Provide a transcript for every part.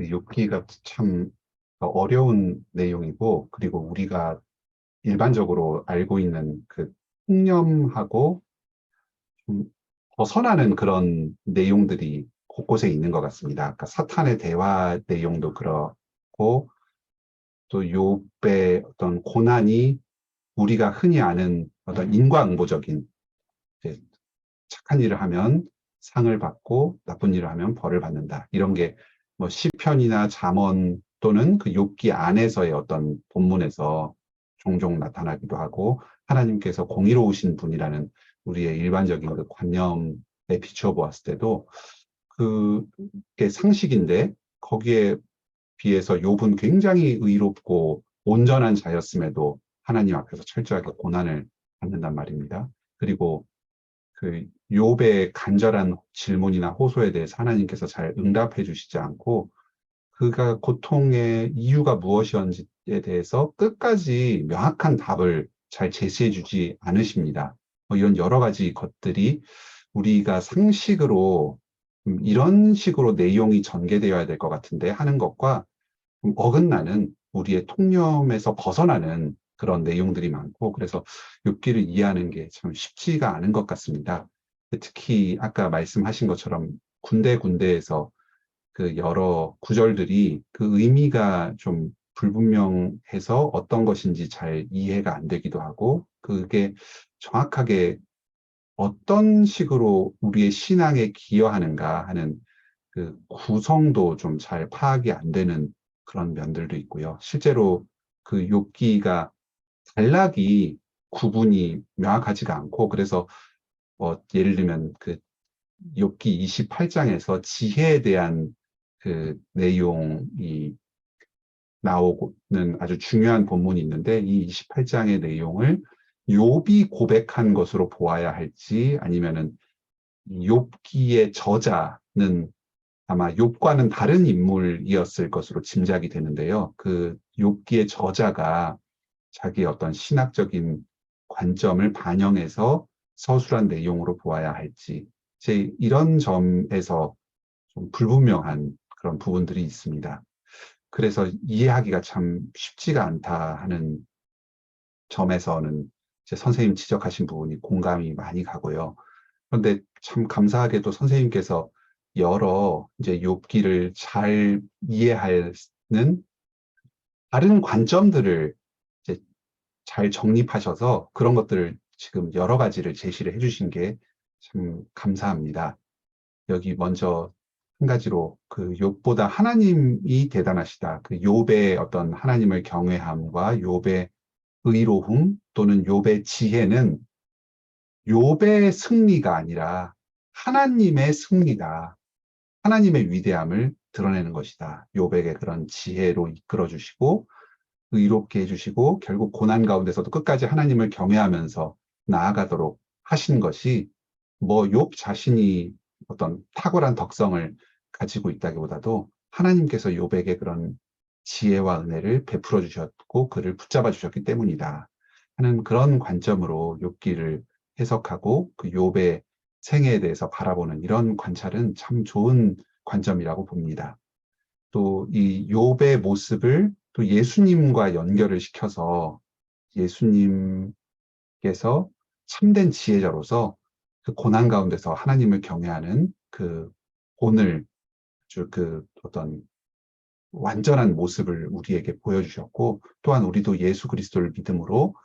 욥기가 참 어려운 내용이고, 그리고 우리가 일반적으로 알고 있는 그 통념하고 좀 벗어나는 그런 내용들이 곳곳에 있는 것 같습니다. 그러니까 사탄의 대화 내용도 그렇고, 또 욥의 어떤 고난이 우리가 흔히 아는 어떤 인과응보적인, 이제 착한 일을 하면 상을 받고 나쁜 일을 하면 벌을 받는다. 이런 게 뭐 시편이나 잠언 또는 그 욥기 안에서의 어떤 본문에서 종종 나타나기도 하고, 하나님께서 공의로우신 분이라는 우리의 일반적인 그 관념에 비추어 보았을 때도 그게 상식인데, 거기에 비해서 욥은 굉장히 의롭고 온전한 자였음에도 하나님 앞에서 철저하게 고난을 받는단 말입니다. 그리고 그 욥의 간절한 질문이나 호소에 대해서 하나님께서 잘 응답해 주시지 않고, 그가 고통의 이유가 무엇이었는지에 대해서 끝까지 명확한 답을 잘 제시해 주지 않으십니다. 이런 여러 가지 것들이 우리가 상식으로 이런 식으로 내용이 전개되어야 될 것 같은데 하는 것과 좀 어긋나는, 우리의 통념에서 벗어나는 그런 내용들이 많고, 그래서 욥기를 이해하는 게 참 쉽지가 않은 것 같습니다. 특히 아까 말씀하신 것처럼 군데군데에서 그 여러 구절들이 그 의미가 좀 불분명해서 어떤 것인지 잘 이해가 안 되기도 하고, 그게 정확하게 어떤 식으로 우리의 신앙에 기여하는가 하는 그 구성도 좀 잘 파악이 안 되는 그런 면들도 있고요. 실제로 그 욥기가 단락이 구분이 명확하지가 않고, 그래서 예를 들면 그 욥기 28장에서 지혜에 대한 그 내용이 나오는 아주 중요한 본문이 있는데, 이 28장의 내용을 욥이 고백한 것으로 보아야 할지, 아니면은 욥기의 저자는 아마 욥과는 다른 인물이었을 것으로 짐작이 되는데요. 그 욥기의 저자가 자기의 어떤 신학적인 관점을 반영해서 서술한 내용으로 보아야 할지, 제 이런 점에서 좀 불분명한 그런 부분들이 있습니다. 그래서 이해하기가 참 쉽지가 않다 하는 점에서는 제 선생님 지적하신 부분이 공감이 많이 가고요. 그런데 참 감사하게도 선생님께서 여러 이제 욥기를 잘 이해하는 다른 관점들을 이제 잘 정립하셔서 그런 것들을 지금 여러 가지를 제시를 해주신 게 참 감사합니다. 여기 먼저 한 가지로 그 욥보다 하나님이 대단하시다. 그 욥의 어떤 하나님을 경외함과 욥의 의로움 또는 욥의 지혜는 욥의 승리가 아니라 하나님의 승리다. 하나님의 위대함을 드러내는 것이다. 욥에게 그런 지혜로 이끌어 주시고 의롭게 해주시고, 결국 고난 가운데서도 끝까지 하나님을 경외하면서 나아가도록 하신 것이 뭐 욥 자신이 어떤 탁월한 덕성을 가지고 있다기보다도 하나님께서 욥에게 그런 지혜와 은혜를 베풀어 주셨고 그를 붙잡아 주셨기 때문이다 하는 그런 관점으로 욥기를 해석하고 그 욥의 생애에 대해서 바라보는 이런 관찰은 참 좋은 관점이라고 봅니다. 또 이 욥의 모습을 또 예수님과 연결을 시켜서 예수님께서 참된 지혜자로서 그 고난 가운데서 하나님을 경외하는 그 본을, 아주 그 어떤 완전한 모습을 우리에게 보여주셨고, 또한 우리도 예수 그리스도를 믿음으로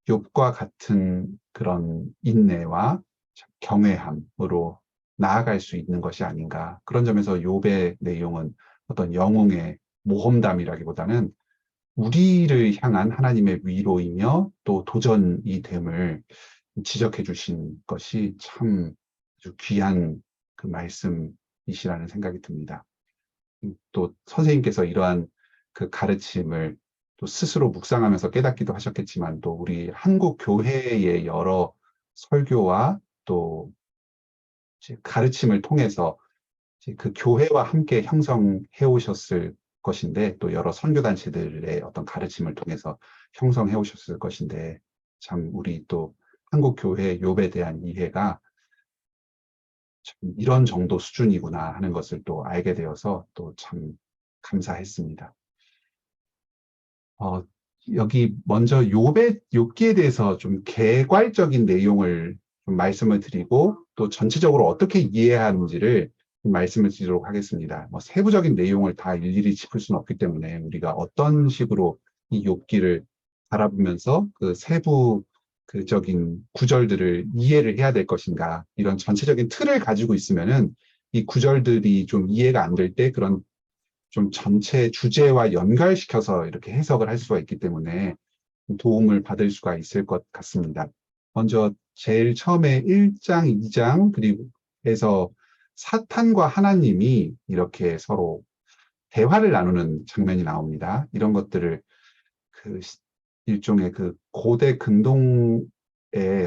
욥과 같은 그런 인내와 경외함으로 나아갈 수 있는 것이 아닌가. 그런 점에서 욥의 내용은 어떤 영웅의 모험담이라기보다는 우리를 향한 하나님의 위로이며 또 도전이 됨을 지적해 주신 것이 참 아주 귀한 그 말씀이시라는 생각이 듭니다. 또 선생님께서 이러한 그 가르침을 또 스스로 묵상하면서 깨닫기도 하셨겠지만, 또 우리 한국 교회의 여러 설교와 또 가르침을 통해서 그 교회와 함께 형성해 오셨을 것인데, 또 여러 선교단체들의 어떤 가르침을 통해서 형성해 오셨을 것인데, 참 우리 또 한국 교회의 욥에 대한 이해가 참 이런 정도 수준이구나 하는 것을 또 알게 되어서 또 참 감사했습니다. 어, 여기 먼저 욥기에 대해서 좀 개괄적인 내용을 좀 말씀을 드리고 또 전체적으로 어떻게 이해해야 하는지를 좀 말씀을 드리도록 하겠습니다. 뭐 세부적인 내용을 다 일일이 짚을 수는 없기 때문에 우리가 어떤 식으로 이 욥기를 바라보면서 그 세부적인 구절들을 이해를 해야 될 것인가 이런 전체적인 틀을 가지고 있으면은 이 구절들이 좀 이해가 안 될 때 그런 좀 전체 주제와 연결시켜서 이렇게 해석을 할 수가 있기 때문에 도움을 받을 수가 있을 것 같습니다. 먼저 제일 처음에 1장, 2장 그리고 해서 사탄과 하나님이 이렇게 서로 대화를 나누는 장면이 나옵니다. 이런 것들을 그 일종의 그 고대 근동의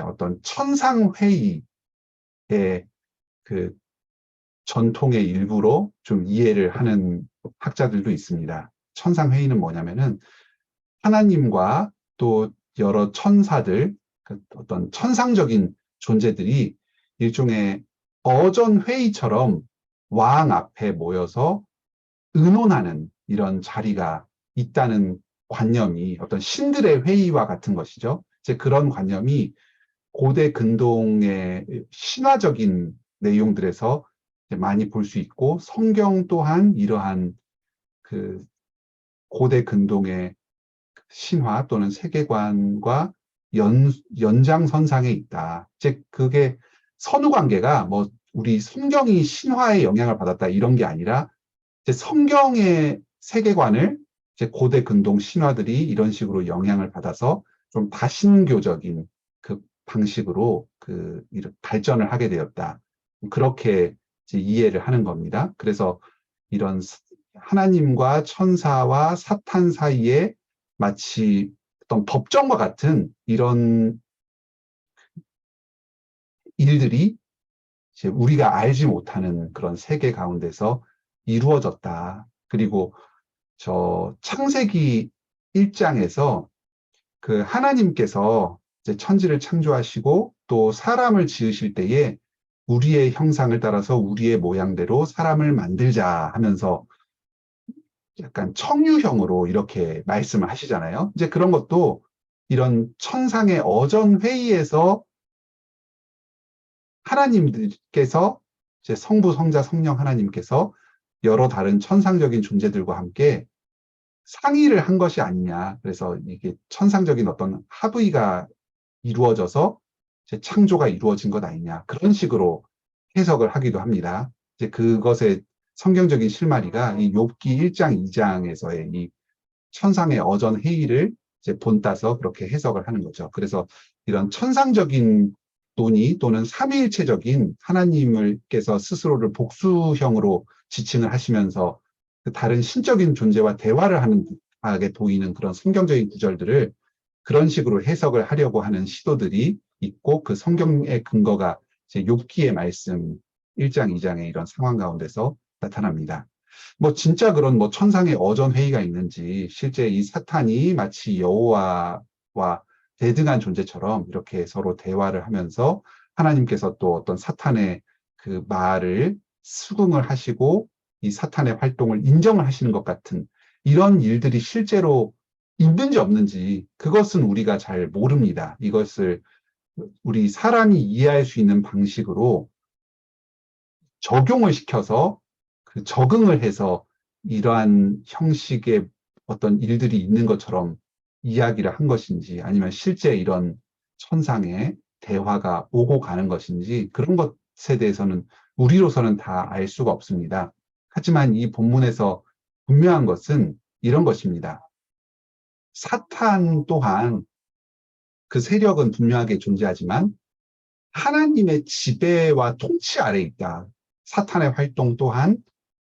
어떤 천상회의의 그 전통의 일부로 좀 이해를 하는 학자들도 있습니다. 천상회의는 뭐냐면은 하나님과 또 여러 천사들, 그 어떤 천상적인 존재들이 일종의 어전회의처럼 왕 앞에 모여서 의논하는 이런 자리가 있다는 관념이 어떤 신들의 회의와 같은 것이죠. 이제 그런 관념이 고대 근동의 신화적인 내용들에서 많이 볼 수 있고 성경 또한 이러한 그 고대 근동의 신화 또는 세계관과 연장선상에 있다. 즉 그게 선후 관계가 뭐 우리 성경이 신화의 영향을 받았다 이런 게 아니라 이제 성경의 세계관을 이제 고대 근동 신화들이 이런 식으로 영향을 받아서 좀 다신교적인 그 방식으로 발전을 하게 되었다. 그렇게 이제 이해를 하는 겁니다. 그래서 이런 하나님과 천사와 사탄 사이에 마치 어떤 법정과 같은 이런 일들이 이제 우리가 알지 못하는 그런 세계 가운데서 이루어졌다. 그리고 저 창세기 1장에서 그 하나님께서 이제 천지를 창조하시고 또 사람을 지으실 때에 우리의 형상을 따라서 우리의 모양대로 사람을 만들자 하면서 약간 청유형으로 이렇게 말씀을 하시잖아요. 이제 그런 것도 이런 천상의 어전 회의에서 하나님께서 이제 성부, 성자, 성령 하나님께서 여러 다른 천상적인 존재들과 함께 상의를 한 것이 아니냐. 그래서 이게 천상적인 어떤 합의가 이루어져서 이제 창조가 이루어진 것 아니냐. 그런 식으로 해석을 하기도 합니다. 이제 그것의 성경적인 실마리가 이 욥기 1장, 2장에서의 이 천상의 어전 회의를 이제 본따서 그렇게 해석을 하는 거죠. 그래서 이런 천상적인 논의 또는 삼위일체적인 하나님을께서 스스로를 복수형으로 지칭을 하시면서 그 다른 신적인 존재와 대화를 하는 듯하게 보이는 그런 성경적인 구절들을 그런 식으로 해석을 하려고 하는 시도들이 있고 그 성경의 근거가 이제 욥기의 말씀 1장, 2장의 이런 상황 가운데서 나타납니다. 뭐 진짜 그런 뭐 천상의 어전 회의가 있는지 실제 이 사탄이 마치 여호와와 대등한 존재처럼 이렇게 서로 대화를 하면서 하나님께서 또 어떤 사탄의 그 말을 수긍을 하시고 이 사탄의 활동을 인정을 하시는 것 같은 이런 일들이 실제로 있는지 없는지 그것은 우리가 잘 모릅니다. 이것을 우리 사람이 이해할 수 있는 방식으로 적용을 시켜서 그 적응을 해서 이러한 형식의 어떤 일들이 있는 것처럼 이야기를 한 것인지 아니면 실제 이런 천상의 대화가 오고 가는 것인지 그런 것에 대해서는 우리로서는 다 알 수가 없습니다. 하지만 이 본문에서 분명한 것은 이런 것입니다. 사탄 또한 그 세력은 분명하게 존재하지만 하나님의 지배와 통치 아래에 있다. 사탄의 활동 또한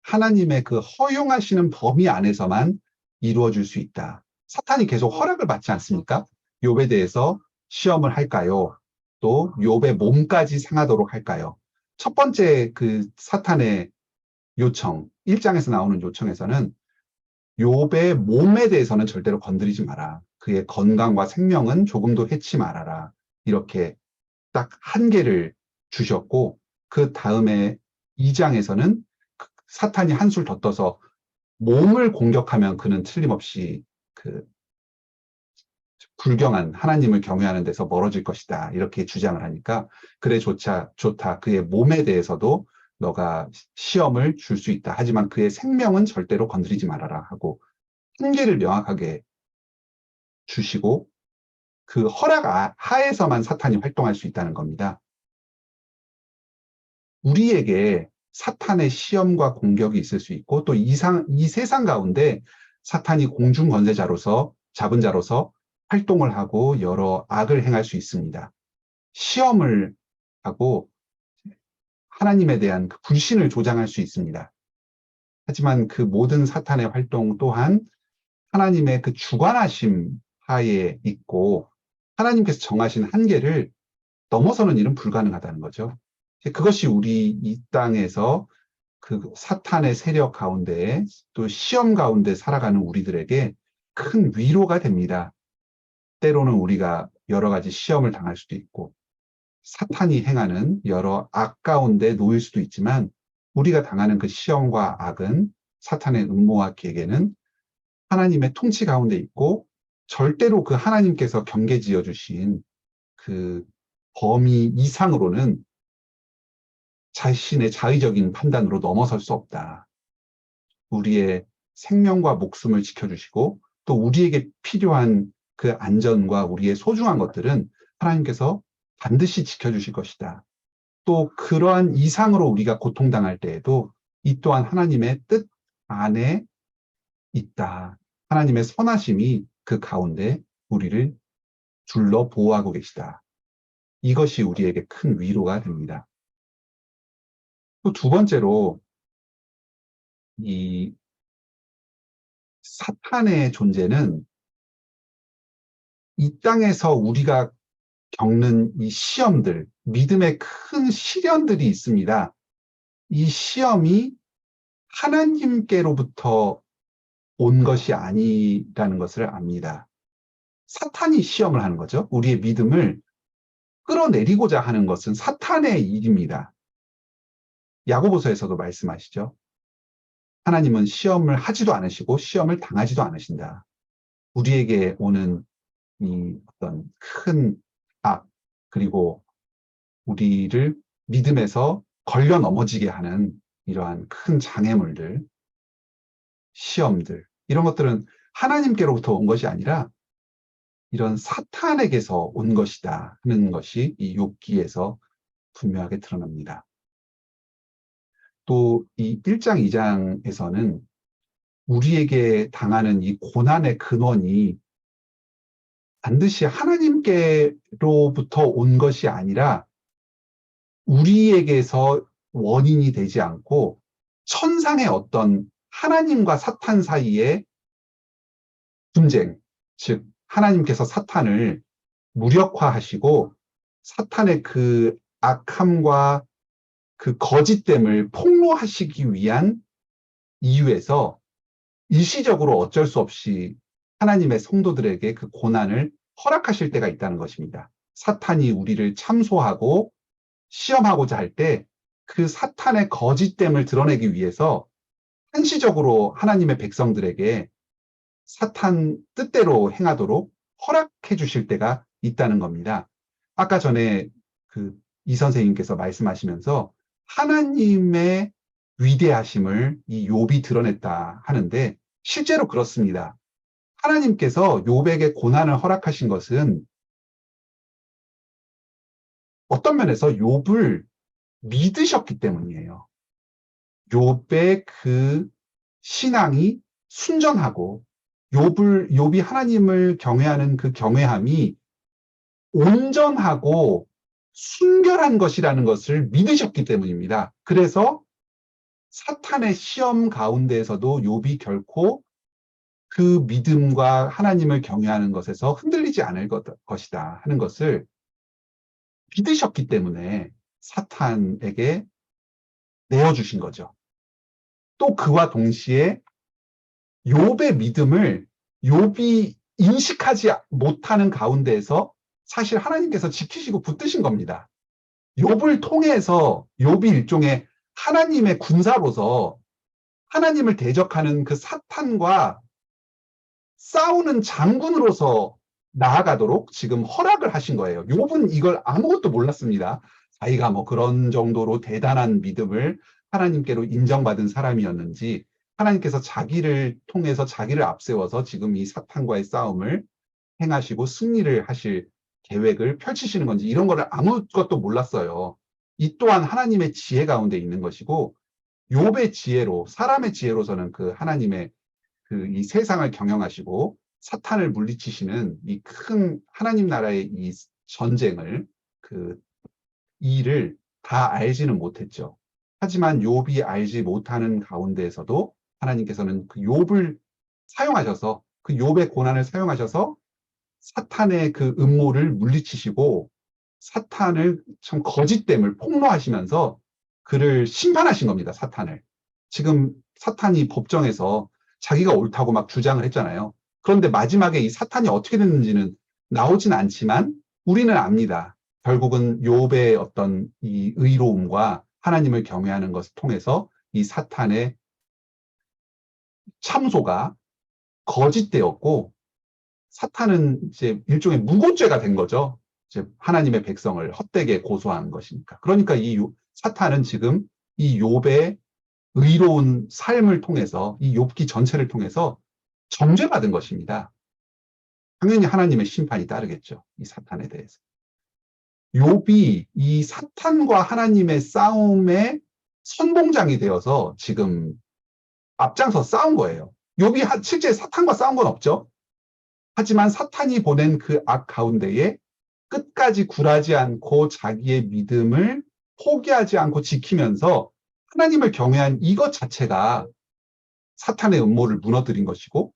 하나님의 그 허용하시는 범위 안에서만 이루어질 수 있다. 사탄이 계속 허락을 받지 않습니까? 욥에 대해서 시험을 할까요? 또 욥의 몸까지 상하도록 할까요? 첫 번째 그 사탄의 요청, 1장에서 나오는 요청에서는 욥의 몸에 대해서는 절대로 건드리지 마라. 그의 건강과 생명은 조금도 해치 말아라. 이렇게 딱 한계를 주셨고 그 다음에 2장에서는 사탄이 한술 더 떠서 몸을 공격하면 그는 틀림없이 그 불경한 하나님을 경외하는 데서 멀어질 것이다. 이렇게 주장을 하니까 그래 좋다. 그의 몸에 대해서도 너가 시험을 줄 수 있다. 하지만 그의 생명은 절대로 건드리지 말아라 하고 한계를 명확하게 주시고 그 허락 하에서만 사탄이 활동할 수 있다는 겁니다. 우리에게 사탄의 시험과 공격이 있을 수 있고 또 이 세상 가운데 사탄이 공중 권세자로서 잡은 자로서 활동을 하고 여러 악을 행할 수 있습니다. 시험을 하고 하나님에 대한 그 불신을 조장할 수 있습니다. 하지만 그 모든 사탄의 활동 또한 하나님의 그 주관하심 하에 있고 하나님께서 정하신 한계를 넘어서는 일은 불가능하다는 거죠. 그것이 우리 이 땅에서 그 사탄의 세력 가운데 또 시험 가운데 살아가는 우리들에게 큰 위로가 됩니다. 때로는 우리가 여러 가지 시험을 당할 수도 있고 사탄이 행하는 여러 악 가운데 놓일 수도 있지만 우리가 당하는 그 시험과 악은 사탄의 음모와 계계는 하나님의 통치 가운데 있고 절대로 그 하나님께서 경계 지어 주신 그 범위 이상으로는 자신의 자의적인 판단으로 넘어설 수 없다. 우리의 생명과 목숨을 지켜주시고 또 우리에게 필요한 그 안전과 우리의 소중한 것들은 하나님께서 반드시 지켜주실 것이다. 또 그러한 이상으로 우리가 고통당할 때에도 이 또한 하나님의 뜻 안에 있다. 하나님의 선하심이 그 가운데 우리를 둘러 보호하고 계시다. 이것이 우리에게 큰 위로가 됩니다. 또 두 번째로 이 사탄의 존재는 이 땅에서 우리가 겪는 이 시험들, 믿음의 큰 시련들이 있습니다. 이 시험이 하나님께로부터 온 것이 아니라는 것을 압니다. 사탄이 시험을 하는 거죠. 우리의 믿음을 끌어내리고자 하는 것은 사탄의 일입니다. 야고보서에서도 말씀하시죠. 하나님은 시험을 하지도 않으시고 시험을 당하지도 않으신다. 우리에게 오는 이 어떤 큰 악, 그리고 우리를 믿음에서 걸려 넘어지게 하는 이러한 큰 장애물들, 시험들, 이런 것들은 하나님께로부터 온 것이 아니라 이런 사탄에게서 온 것이다 하는 것이 이 욥기에서 분명하게 드러납니다. 또 이 1장, 2장에서는 우리에게 당하는 이 고난의 근원이 반드시 하나님께로부터 온 것이 아니라 우리에게서 원인이 되지 않고 천상의 어떤 하나님과 사탄 사이의 분쟁, 즉 하나님께서 사탄을 무력화하시고 사탄의 그 악함과 그 거짓됨을 폭로하시기 위한 이유에서 일시적으로 어쩔 수 없이 하나님의 성도들에게 그 고난을 허락하실 때가 있다는 것입니다. 사탄이 우리를 참소하고 시험하고자 할 때 그 사탄의 거짓됨을 드러내기 위해서 한시적으로 하나님의 백성들에게 사탄 뜻대로 행하도록 허락해 주실 때가 있다는 겁니다. 아까 전에 그 이 선생님께서 말씀하시면서 하나님의 위대하심을 이 욥이 드러냈다 하는데 실제로 그렇습니다. 하나님께서 욥에게 고난을 허락하신 것은 어떤 면에서 욥을 믿으셨기 때문이에요. 욥의 그 신앙이 순전하고 욥이 하나님을 경외하는 그 경외함이 온전하고 순결한 것이라는 것을 믿으셨기 때문입니다. 그래서 사탄의 시험 가운데에서도 욥이 결코 그 믿음과 하나님을 경외하는 것에서 흔들리지 않을 것이다 하는 것을 믿으셨기 때문에 사탄에게 내어주신 거죠. 또 그와 동시에 욥의 믿음을 욥이 인식하지 못하는 가운데에서 사실 하나님께서 지키시고 붙드신 겁니다. 욥을 통해서 욥이 일종의 하나님의 군사로서 하나님을 대적하는 그 사탄과 싸우는 장군으로서 나아가도록 지금 허락을 하신 거예요. 욥은 이걸 아무것도 몰랐습니다. 자기가 뭐 그런 정도로 대단한 믿음을 하나님께로 인정받은 사람이었는지, 하나님께서 자기를 통해서 자기를 앞세워서 지금 이 사탄과의 싸움을 행하시고 승리를 하실 계획을 펼치시는 건지, 이런 거를 아무것도 몰랐어요. 이 또한 하나님의 지혜 가운데 있는 것이고, 욥의 지혜로, 사람의 지혜로서는 그 하나님의 그 이 세상을 경영하시고 사탄을 물리치시는 이 큰 하나님 나라의 이 전쟁을, 그 일을 다 알지는 못했죠. 하지만 욥이 알지 못하는 가운데에서도 하나님께서는 그 욥을 사용하셔서, 그 욥의 고난을 사용하셔서 사탄의 그 음모를 물리치시고 사탄을 참 거짓됨을 폭로하시면서 그를 심판하신 겁니다. 사탄을. 지금 사탄이 법정에서 자기가 옳다고 막 주장을 했잖아요. 그런데 마지막에 이 사탄이 어떻게 됐는지는 나오진 않지만 우리는 압니다. 결국은 욥의 어떤 이 의로움과 하나님을 경외하는 것을 통해서 이 사탄의 참소가 거짓되었고, 사탄은 이제 일종의 무고죄가 된 거죠. 이제 하나님의 백성을 헛되게 고소한 것이니까. 그러니까 이 사탄은 지금 이 욥의 의로운 삶을 통해서, 이 욥기 전체를 통해서 정죄받은 것입니다. 당연히 하나님의 심판이 따르겠죠. 이 사탄에 대해서. 욥이 이 사탄과 하나님의 싸움의 선봉장이 되어서 지금 앞장서 싸운 거예요. 욥이 실제 사탄과 싸운 건 없죠. 하지만 사탄이 보낸 그 악 가운데에 끝까지 굴하지 않고 자기의 믿음을 포기하지 않고 지키면서 하나님을 경외한 이것 자체가 사탄의 음모를 무너뜨린 것이고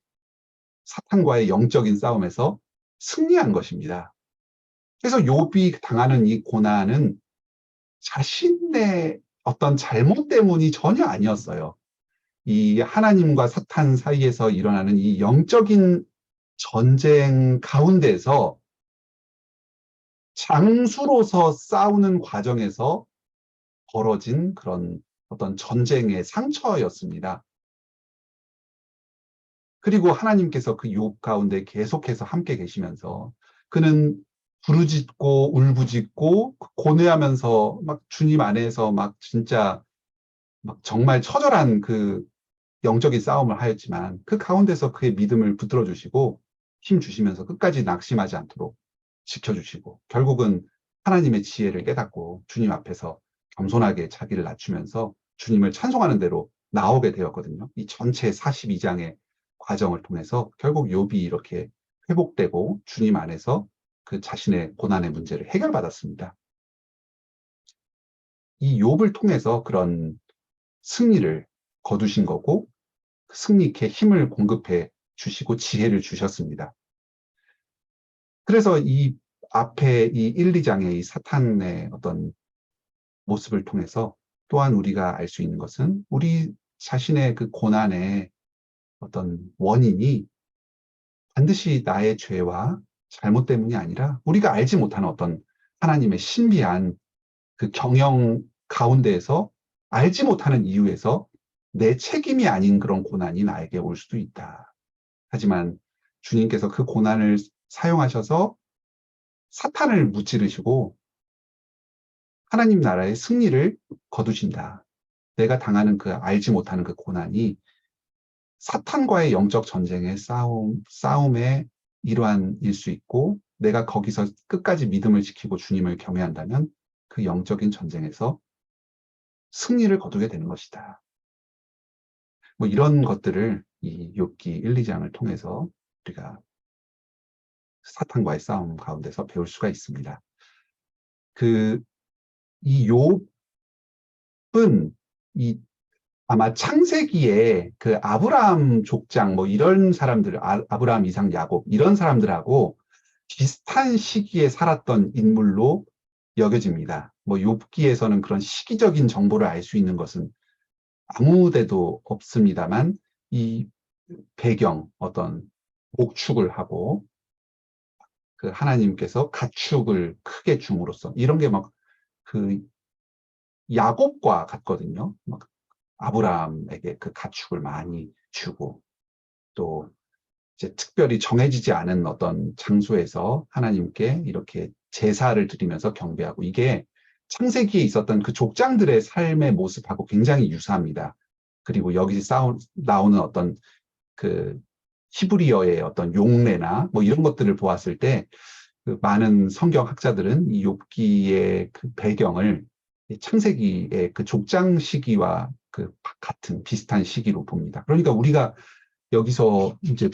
사탄과의 영적인 싸움에서 승리한 것입니다. 그래서 욥이 당하는 이 고난은 자신의 어떤 잘못 때문이 전혀 아니었어요. 이 하나님과 사탄 사이에서 일어나는 이 영적인 전쟁 가운데서 장수로서 싸우는 과정에서 벌어진 그런 어떤 전쟁의 상처였습니다. 그리고 하나님께서 그 욥 가운데 계속해서 함께 계시면서 그는 부르짖고 울부짖고 고뇌하면서 막 주님 안에서 막 진짜 막 정말 처절한 그 영적인 싸움을 하였지만 그 가운데서 그의 믿음을 붙들어 주시고 힘 주시면서 끝까지 낙심하지 않도록 지켜주시고, 결국은 하나님의 지혜를 깨닫고 주님 앞에서 겸손하게 자기를 낮추면서 주님을 찬송하는 대로 나오게 되었거든요. 이 전체 42장의 과정을 통해서 결국 욥이 이렇게 회복되고 주님 안에서 그 자신의 고난의 문제를 해결받았습니다. 이 욥을 통해서 그런 승리를 거두신 거고, 승리케 힘을 공급해 주시고 지혜를 주셨습니다. 그래서 이 앞에 이 1, 2장의 이 사탄의 어떤 모습을 통해서 또한 우리가 알 수 있는 것은 우리 자신의 그 고난의 어떤 원인이 반드시 나의 죄와 잘못 때문이 아니라 우리가 알지 못하는 어떤 하나님의 신비한 그 경영 가운데에서 알지 못하는 이유에서 내 책임이 아닌 그런 고난이 나에게 올 수도 있다. 하지만 주님께서 그 고난을 사용하셔서 사탄을 무찌르시고 하나님 나라의 승리를 거두신다. 내가 당하는 그 알지 못하는 그 고난이 사탄과의 영적 전쟁의 싸움의 일환일 수 있고, 내가 거기서 끝까지 믿음을 지키고 주님을 경외한다면 그 영적인 전쟁에서 승리를 거두게 되는 것이다. 뭐 이런 것들을 이 욥기 1, 2장을 통해서 우리가 사탄과의 싸움 가운데서 배울 수가 있습니다. 이 욥은 이 아마 창세기에 그 아브라함 족장 뭐 이런 사람들, 아브라함, 이삭, 야곱 이런 사람들하고 비슷한 시기에 살았던 인물로 여겨집니다. 뭐 욥기에서는 그런 시기적인 정보를 알 수 있는 것은 아무데도 없습니다만 이 배경, 어떤 목축을 하고 그 하나님께서 가축을 크게 줌으로써 이런 게 막 그 야곱과 같거든요. 막 아브라함에게 그 가축을 많이 주고 또 이제 특별히 정해지지 않은 어떤 장소에서 하나님께 이렇게 제사를 드리면서 경배하고 이게 창세기에 있었던 그 족장들의 삶의 모습하고 굉장히 유사합니다. 그리고 여기서 나오는 어떤 그 히브리어의 어떤 용례나 뭐 이런 것들을 보았을 때 그 많은 성경 학자들은 이 욥기의 그 배경을 창세기의 그 족장 시기와 그 같은 비슷한 시기로 봅니다. 그러니까 우리가 여기서 이제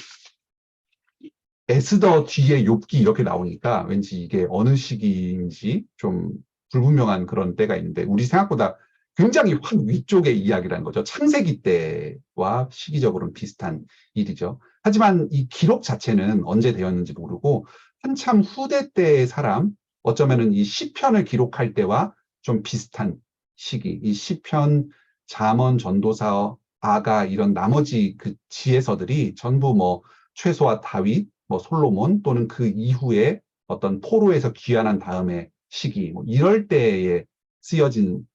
에스더 뒤에 욥기 이렇게 나오니까 왠지 이게 어느 시기인지 좀 불분명한 그런 때가 있는데 우리 생각보다 굉장히 확 위쪽의 이야기라는 거죠. 창세기 때와 시기적으로는 비슷한 일이죠. 하지만 이 기록 자체는 언제 되었는지 모르고 한참 후대 때의 사람, 어쩌면은 이 시편을 기록할 때와 좀 비슷한 시기, 이 시편, 잠언, 전도서, 아가 이런 나머지 그 지혜서들이 전부 뭐 최소와 다윗, 뭐 솔로몬 또는 그 이후에 어떤 포로에서 귀환한 다음의 시기, 뭐 이럴 때에 쓰여진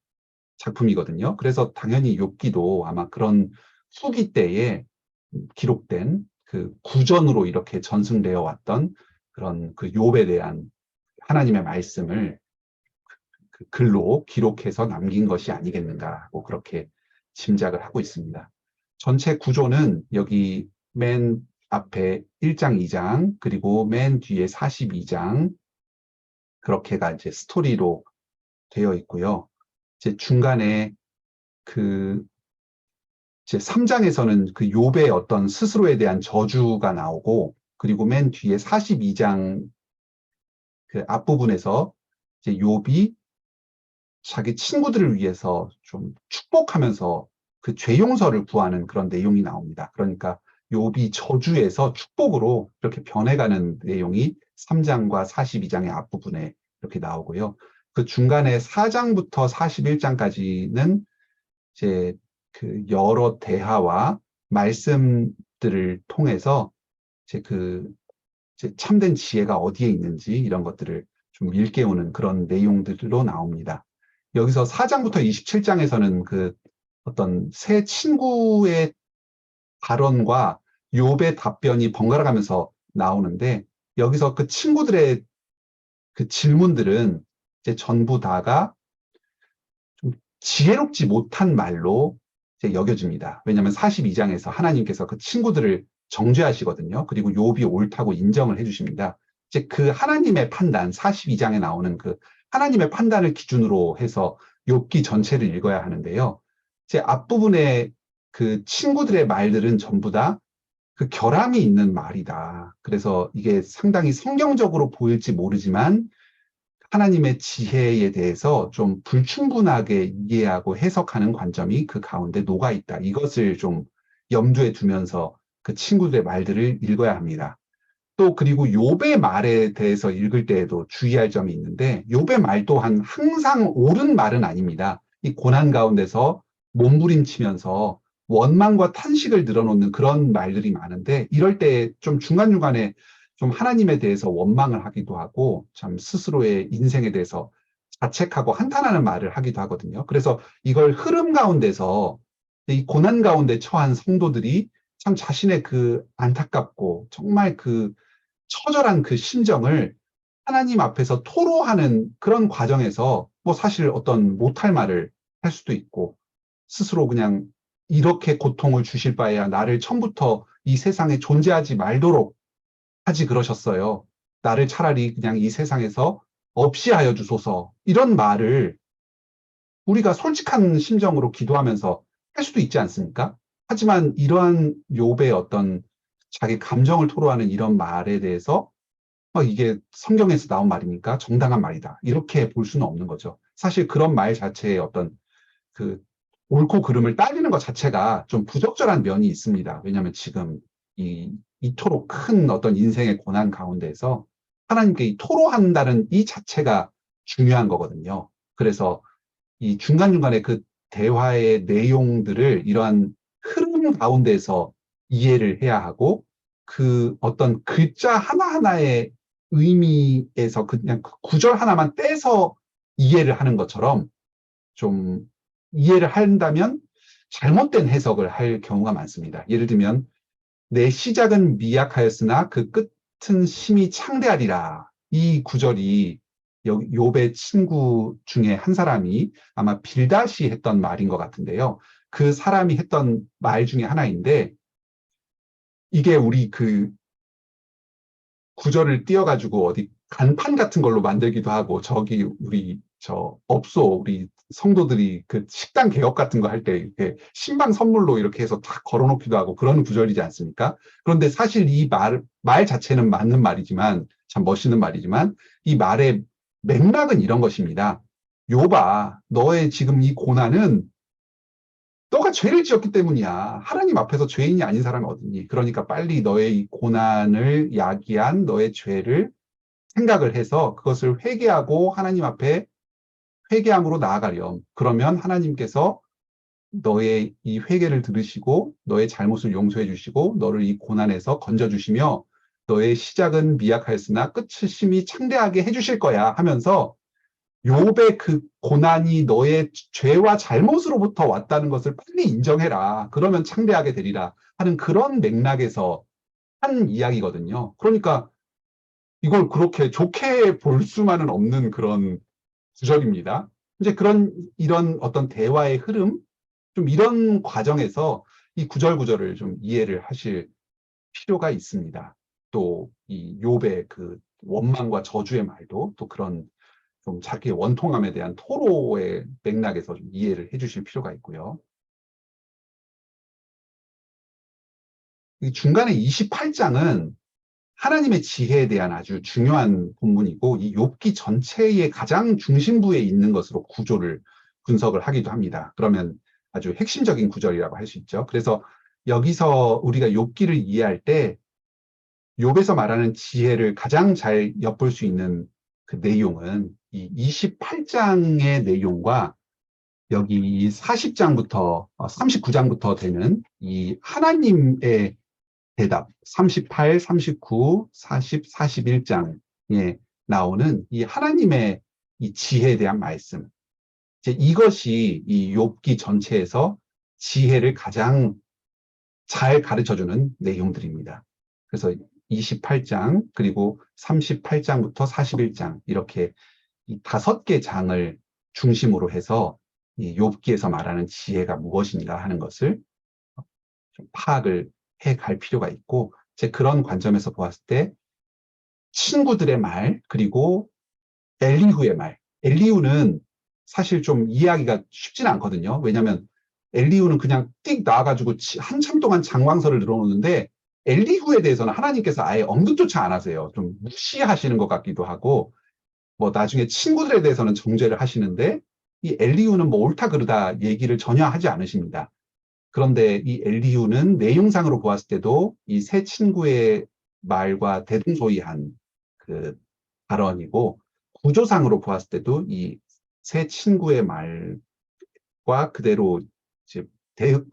작품이거든요. 그래서 당연히 욥기도 아마 그런 후기 때에 기록된 그 구전으로 이렇게 전승되어 왔던 그런 그 욥에 대한 하나님의 말씀을 그 글로 기록해서 남긴 것이 아니겠는가, 뭐 그렇게 짐작을 하고 있습니다. 전체 구조는 여기 맨 앞에 1장, 2장, 그리고 맨 뒤에 42장, 그렇게가 이제 스토리로 되어 있고요. 이제 중간에 그 이제 3장에서는 그 욥의 어떤 스스로에 대한 저주가 나오고, 그리고 맨 뒤에 42장 그 앞부분에서 이제 욥이 자기 친구들을 위해서 좀 축복하면서 그 죄 용서를 구하는 그런 내용이 나옵니다. 그러니까 욥이 저주에서 축복으로 이렇게 변해가는 내용이 3장과 42장의 앞부분에 이렇게 나오고요. 그 중간에 4장부터 41장까지는 이제 그 여러 대화와 말씀들을 통해서 이제 그 이제 참된 지혜가 어디에 있는지 이런 것들을 좀 일깨우는 그런 내용들로 나옵니다. 여기서 4장부터 27장에서는 그 어떤 새 친구의 발언과 욥의 답변이 번갈아 가면서 나오는데 여기서 그 친구들의 그 질문들은 이제 전부 다가 좀 지혜롭지 못한 말로 이제 여겨집니다. 왜냐하면 42장에서 하나님께서 그 친구들을 정죄하시거든요. 그리고 욥이 옳다고 인정을 해주십니다. 이제 그 하나님의 판단, 42장에 나오는 그 하나님의 판단을 기준으로 해서 욥기 전체를 읽어야 하는데요. 이제 앞부분에 그 친구들의 말들은 전부 다 그 결함이 있는 말이다. 그래서 이게 상당히 성경적으로 보일지 모르지만 하나님의 지혜에 대해서 좀 불충분하게 이해하고 해석하는 관점이 그 가운데 녹아 있다. 이것을 좀 염두에 두면서 그 친구들의 말들을 읽어야 합니다. 또 그리고 욥의 말에 대해서 읽을 때에도 주의할 점이 있는데 욥의 말 또한 항상 옳은 말은 아닙니다. 이 고난 가운데서 몸부림치면서 원망과 탄식을 늘어놓는 그런 말들이 많은데 이럴 때 좀 중간중간에 좀 하나님에 대해서 원망을 하기도 하고 참 스스로의 인생에 대해서 자책하고 한탄하는 말을 하기도 하거든요. 그래서 이걸 흐름 가운데서 이 고난 가운데 처한 성도들이 참 자신의 그 안타깝고 정말 그 처절한 그 심정을 하나님 앞에서 토로하는 그런 과정에서 뭐 사실 어떤 못할 말을 할 수도 있고 스스로 그냥 이렇게 고통을 주실 바에야 나를 처음부터 이 세상에 존재하지 말도록 하지 그러셨어요. 나를 차라리 그냥 이 세상에서 없이 하여 주소서. 이런 말을 우리가 솔직한 심정으로 기도하면서 할 수도 있지 않습니까? 하지만 이러한 욥의 어떤 자기 감정을 토로하는 이런 말에 대해서 이게 성경에서 나온 말이니까 정당한 말이다. 이렇게 볼 수는 없는 거죠. 사실 그런 말 자체의 어떤 그 옳고 그름을 따지는 것 자체가 좀 부적절한 면이 있습니다. 왜냐하면 지금 이토록 큰 어떤 인생의 고난 가운데서 하나님께 이 토로한다는 이 자체가 중요한 거거든요. 그래서 이 중간중간에 그 대화의 내용들을 이러한 흐름 가운데서 이해를 해야 하고 그 어떤 글자 하나하나의 의미에서 그냥 그 구절 하나만 떼서 이해를 하는 것처럼 좀 이해를 한다면 잘못된 해석을 할 경우가 많습니다. 예를 들면 내 시작은 미약하였으나 그 끝은 심히 창대하리라. 이 구절이 욥의 친구 중에 한 사람이 아마 빌닷이 했던 말인 것 같은데요. 그 사람이 했던 말 중에 하나인데 이게 우리 그 구절을 띄어가지고 어디 간판 같은 걸로 만들기도 하고 저기 우리 저 업소 우리 성도들이 그 식당 개업 같은 거 할 때 이렇게 신방 선물로 이렇게 해서 다 걸어놓기도 하고 그런 구절이지 않습니까? 그런데 사실 이 말 자체는 맞는 말이지만 참 멋있는 말이지만 이 말의 맥락은 이런 것입니다. 요봐, 너의 지금 이 고난은 너가 죄를 지었기 때문이야. 하나님 앞에서 죄인이 아닌 사람이 어딨니? 그러니까 빨리 너의 이 고난을 야기한 너의 죄를 생각을 해서 그것을 회개하고 하나님 앞에 회개함으로 나아가렴. 그러면 하나님께서 너의 이 회개를 들으시고 너의 잘못을 용서해 주시고 너를 이 고난에서 건져 주시며 너의 시작은 미약하였으나 끝을 심히 창대하게 해 주실 거야 하면서 욥의 그 고난이 너의 죄와 잘못으로부터 왔다는 것을 빨리 인정해라. 그러면 창대하게 되리라 하는 그런 맥락에서 한 이야기거든요. 그러니까 이걸 그렇게 좋게 볼 수만은 없는 그런 구절입니다. 이제 이런 어떤 대화의 흐름, 좀 이런 과정에서 이 구절구절을 좀 이해를 하실 필요가 있습니다. 또 이 욥의 그 원망과 저주의 말도 또 그런 좀 자기의 원통함에 대한 토로의 맥락에서 좀 이해를 해주실 필요가 있고요. 이 중간에 28장은 하나님의 지혜에 대한 아주 중요한 본문이고 이 욥기 전체의 가장 중심부에 있는 것으로 구조를 분석을 하기도 합니다. 그러면 아주 핵심적인 구절이라고 할 수 있죠. 그래서 여기서 우리가 욥기를 이해할 때 욥에서 말하는 지혜를 가장 잘 엿볼 수 있는 그 내용은 이 28장의 내용과 여기 이 40장부터 39장부터 되는 이 하나님의 대답 38, 39, 40, 41장에 나오는 이 하나님의 이 지혜에 대한 말씀. 이제 이것이 이 욥기 전체에서 지혜를 가장 잘 가르쳐주는 내용들입니다. 그래서 28장 그리고 38장부터 41장 이렇게 이 5개 장을 중심으로 해서 이 욥기에서 말하는 지혜가 무엇인가 하는 것을 좀 파악을 해 갈 필요가 있고, 제 그런 관점에서 보았을 때 친구들의 말 그리고 엘리후의 말. 엘리후는 사실 좀 이해하기가 쉽지는 않거든요. 왜냐하면 엘리후는 그냥 띡 나와가지고 한참 동안 장왕설을 늘어놓는데 엘리후에 대해서는 하나님께서 아예 언급조차 안 하세요. 좀 무시하시는 것 같기도 하고 뭐 나중에 친구들에 대해서는 정죄를 하시는데 이 엘리후는 뭐 옳다 그르다 얘기를 전혀 하지 않으십니다. 그런데 이 엘리후는 내용상으로 보았을 때도 이 세 친구의 말과 대동소이한 그 발언이고 구조상으로 보았을 때도 이 세 친구의 말과 그대로 이제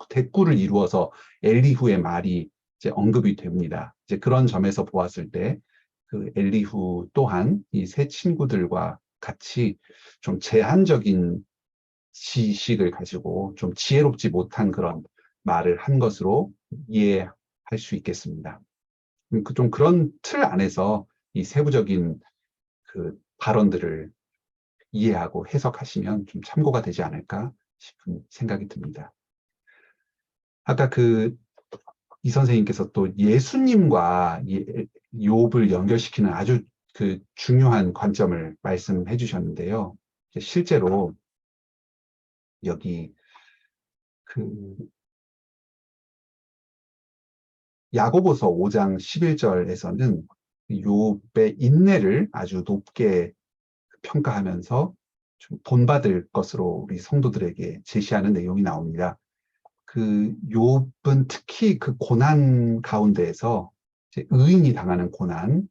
대꾸를 이루어서 엘리후의 말이 이제 언급이 됩니다. 이제 그런 점에서 보았을 때 그 엘리후 또한 이 세 친구들과 같이 좀 제한적인 지식을 가지고 좀 지혜롭지 못한 그런 말을 한 것으로 이해할 수 있겠습니다. 좀 그런 틀 안에서 이 세부적인 그 발언들을 이해하고 해석하시면 좀 참고가 되지 않을까 싶은 생각이 듭니다. 아까 이 선생님께서 또 예수님과 욥을 연결시키는 아주 그 중요한 관점을 말씀해 주셨는데요. 실제로 여기 그 야고보서 5장 11절에서는 욥의 인내를 아주 높게 평가하면서 좀 본받을 것으로 우리 성도들에게 제시하는 내용이 나옵니다. 그 욥은 특히 그 고난 가운데에서 이제 의인이 당하는 고난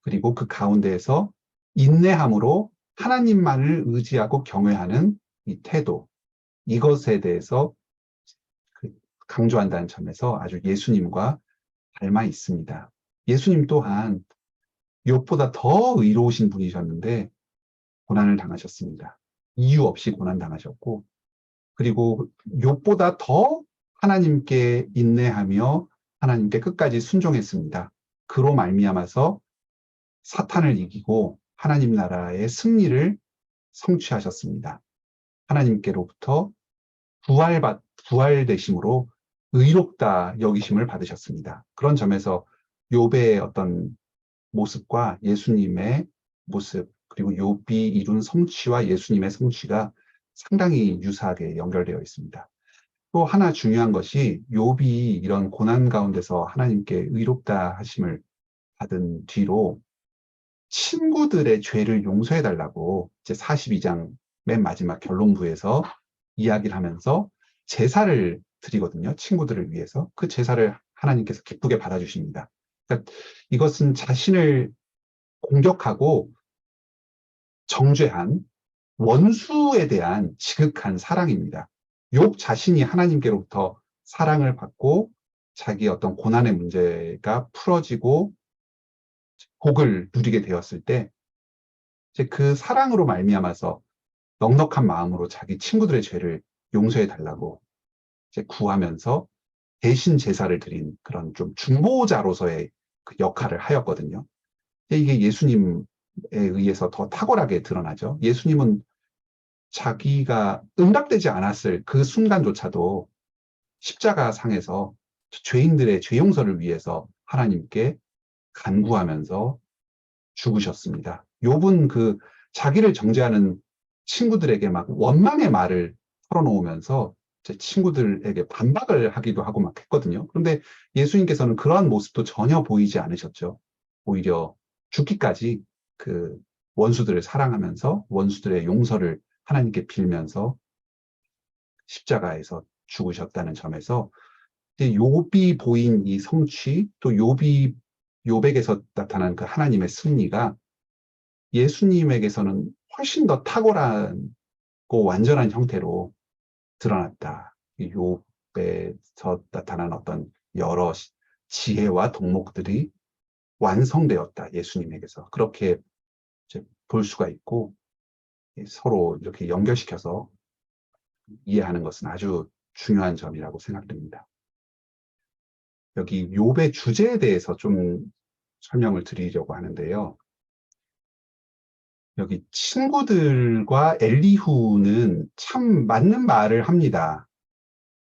그리고 그 가운데에서 인내함으로 하나님만을 의지하고 경외하는 이 태도 이것에 대해서 그 강조한다는 점에서 아주 예수님과 닮아 있습니다. 예수님 또한 욥보다 더 의로우신 분이셨는데 고난을 당하셨습니다. 이유 없이 고난 당하셨고 그리고 욥보다 더 하나님께 인내하며 하나님께 끝까지 순종했습니다. 그로 말미암아서 사탄을 이기고 하나님 나라의 승리를 성취하셨습니다. 하나님께로부터 부활되심으로 의롭다 여기심을 받으셨습니다. 그런 점에서 욥의 어떤 모습과 예수님의 모습, 그리고 욥이 이룬 성취와 예수님의 성취가 상당히 유사하게 연결되어 있습니다. 또 하나 중요한 것이 욥이 이런 고난 가운데서 하나님께 의롭다 하심을 받은 뒤로 친구들의 죄를 용서해 달라고 이제 42장 맨 마지막 결론부에서 이야기를 하면서 제사를 드리거든요. 친구들을 위해서. 그 제사를 하나님께서 기쁘게 받아주십니다. 그러니까 이것은 자신을 공격하고 정죄한 원수에 대한 지극한 사랑입니다. 욥 자신이 하나님께로부터 사랑을 받고 자기 어떤 고난의 문제가 풀어지고 복을 누리게 되었을 때 이제 그 사랑으로 말미암아서 넉넉한 마음으로 자기 친구들의 죄를 용서해 달라고 이제 구하면서 대신 제사를 드린 그런 좀 중보자로서의 그 역할을 하였거든요. 이게 예수님에 의해서 더 탁월하게 드러나죠. 예수님은 자기가 응답되지 않았을 그 순간조차도 십자가 상에서 죄인들의 죄 용서를 위해서 하나님께 간구하면서 죽으셨습니다. 욥은 그 자기를 정죄하는 친구들에게 막 원망의 말을 털어놓으면서 제 친구들에게 반박을 하기도 하고 막 했거든요. 그런데 예수님께서는 그러한 모습도 전혀 보이지 않으셨죠. 오히려 죽기까지 그 원수들을 사랑하면서 원수들의 용서를 하나님께 빌면서 십자가에서 죽으셨다는 점에서 욥이 보인 이 성취, 또 욥에게서 나타난 그 하나님의 승리가 예수님에게서는 훨씬 더 탁월하고 완전한 형태로 드러났다. 이 욥에서 나타난 어떤 여러 지혜와 덕목들이 완성되었다. 예수님에게서. 그렇게 이제 볼 수가 있고 서로 이렇게 연결시켜서 이해하는 것은 아주 중요한 점이라고 생각됩니다. 여기 욥의 주제에 대해서 좀 설명을 드리려고 하는데요. 여기 친구들과 엘리후는 참 맞는 말을 합니다.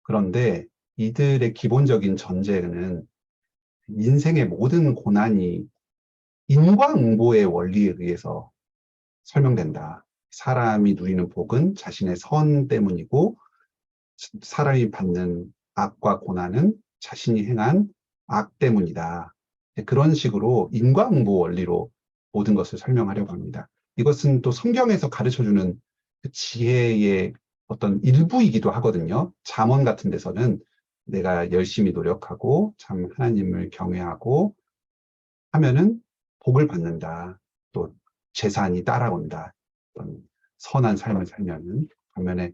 그런데 이들의 기본적인 전제는 인생의 모든 고난이 인과응보의 원리에 의해서 설명된다. 사람이 누리는 복은 자신의 선 때문이고 사람이 받는 악과 고난은 자신이 행한 악 때문이다. 그런 식으로 인과응보 원리로 모든 것을 설명하려고 합니다. 이것은 또 성경에서 가르쳐주는 그 지혜의 어떤 일부이기도 하거든요. 잠언 같은 데서는 내가 열심히 노력하고 참 하나님을 경외하고 하면은 복을 받는다. 또 재산이 따라온다. 어떤 선한 삶을 살면은 반면에